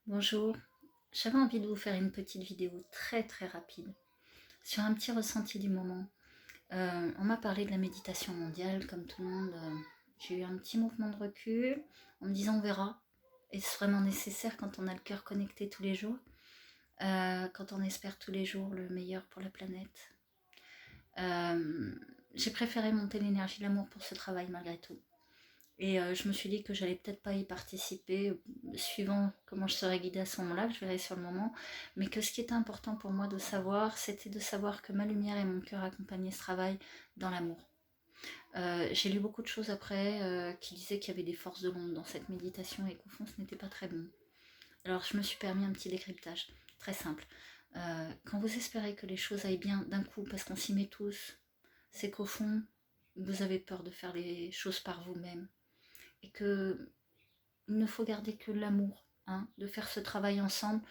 Bonjour, j'avais envie de vous faire une petite vidéo très rapide sur un petit ressenti du moment. On m'a parlé de la méditation mondiale, comme tout le monde. J'ai eu un petit mouvement de recul en me disant on verra. Est-ce vraiment nécessaire quand on a le cœur connecté tous les jours, quand on espère tous les jours le meilleur pour la planète. J'ai préféré monter l'énergie de l'amour pour ce travail malgré tout. Et je me suis dit que j'allais peut-être pas y participer, suivant comment je serais guidée à ce moment-là, que je verrai sur le moment, mais que ce qui était important pour moi de savoir, c'était de savoir que ma lumière et mon cœur accompagnaient ce travail dans l'amour. J'ai lu beaucoup de choses après qui disaient qu'il y avait des forces de l'ombre dans cette méditation et qu'au fond ce n'était pas très bon. Alors je me suis permis un petit décryptage, très simple. Quand vous espérez que les choses aillent bien d'un coup, parce qu'on s'y met tous, c'est qu'au fond, vous avez peur de faire les choses par vous-même et que il ne faut garder que l'amour, hein, de faire ce travail ensemble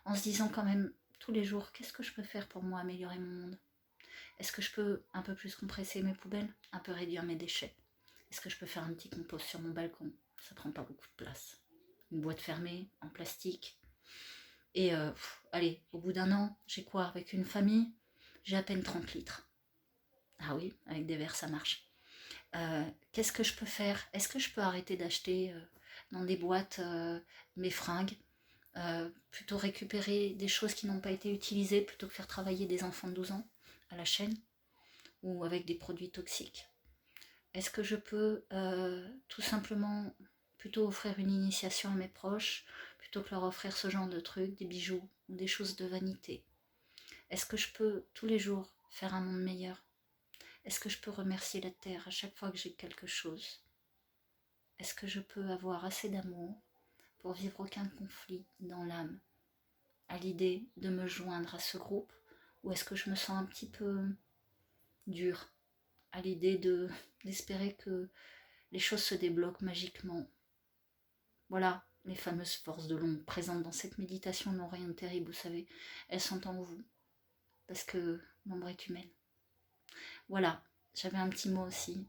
en se disant quand même tous les jours qu'est-ce que je peux faire pour moi améliorer mon monde. Est-ce que je peux un peu plus compresser mes poubelles, un peu réduire mes déchets? Est-ce que je peux faire un petit compost sur mon balcon? Ça prend pas beaucoup de place. Une boîte fermée en plastique. Et allez, au bout d'un an, j'ai quoi avec une famille? J'ai à peine 30 litres. Ah oui, avec des verres ça marche. Qu'est-ce que je peux faire? Est-ce que je peux arrêter d'acheter dans des boîtes mes fringues, plutôt récupérer des choses qui n'ont pas été utilisées plutôt que faire travailler des enfants de 12 ans à la chaîne ou avec des produits toxiques? Est-ce que je peux tout simplement plutôt offrir une initiation à mes proches plutôt que leur offrir ce genre de trucs, des bijoux ou des choses de vanité? Est-ce que je peux tous les jours faire un monde meilleur? Est-ce que je peux remercier la terre à chaque fois que j'ai quelque chose? Est-ce que je peux avoir assez d'amour pour vivre aucun conflit dans l'âme à l'idée de me joindre à ce groupe? Ou est-ce que je me sens un petit peu dure à l'idée d'espérer que les choses se débloquent magiquement? Voilà, les fameuses forces de l'ombre présentes dans cette méditation n'ont rien de terrible, vous savez. Elles sont en vous, parce que l'ombre est humaine. Voilà, j'avais un petit mot aussi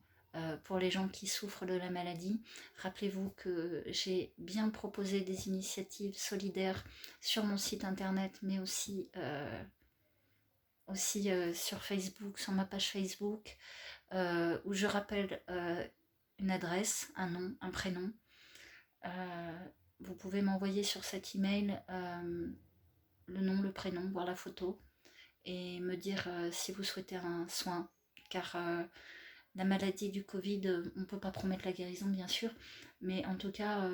pour les gens qui souffrent de la maladie. Rappelez-vous que j'ai bien proposé des initiatives solidaires sur mon site internet, mais aussi, sur Facebook, sur ma page Facebook, où je rappelle une adresse, un nom, un prénom. Vous pouvez m'envoyer sur cet email le nom, le prénom, voir la photo et me dire si vous souhaitez un soin, car la maladie du Covid, on ne peut pas promettre la guérison bien sûr, mais en tout cas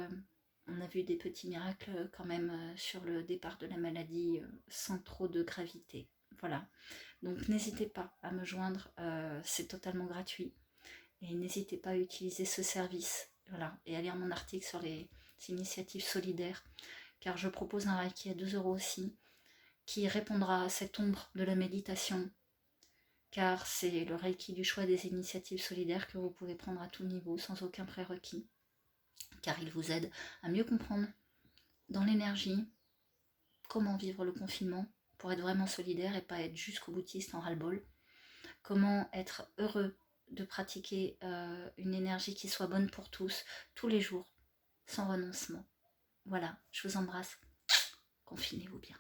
on a vu des petits miracles quand même sur le départ de la maladie sans trop de gravité. Voilà, donc n'hésitez pas à me joindre, c'est totalement gratuit et n'hésitez pas à utiliser ce service, voilà, et à lire mon article sur les initiatives solidaires, car je propose un Reiki à 2 € aussi, qui répondra à cette ombre de la méditation, car c'est le Reiki du choix des initiatives solidaires que vous pouvez prendre à tout niveau, sans aucun prérequis, car il vous aide à mieux comprendre dans l'énergie comment vivre le confinement pour être vraiment solidaire et pas être jusqu'au boutiste en ras-le-bol, comment être heureux de pratiquer une énergie qui soit bonne pour tous, tous les jours, sans renoncement. Voilà, je vous embrasse, confinez-vous bien.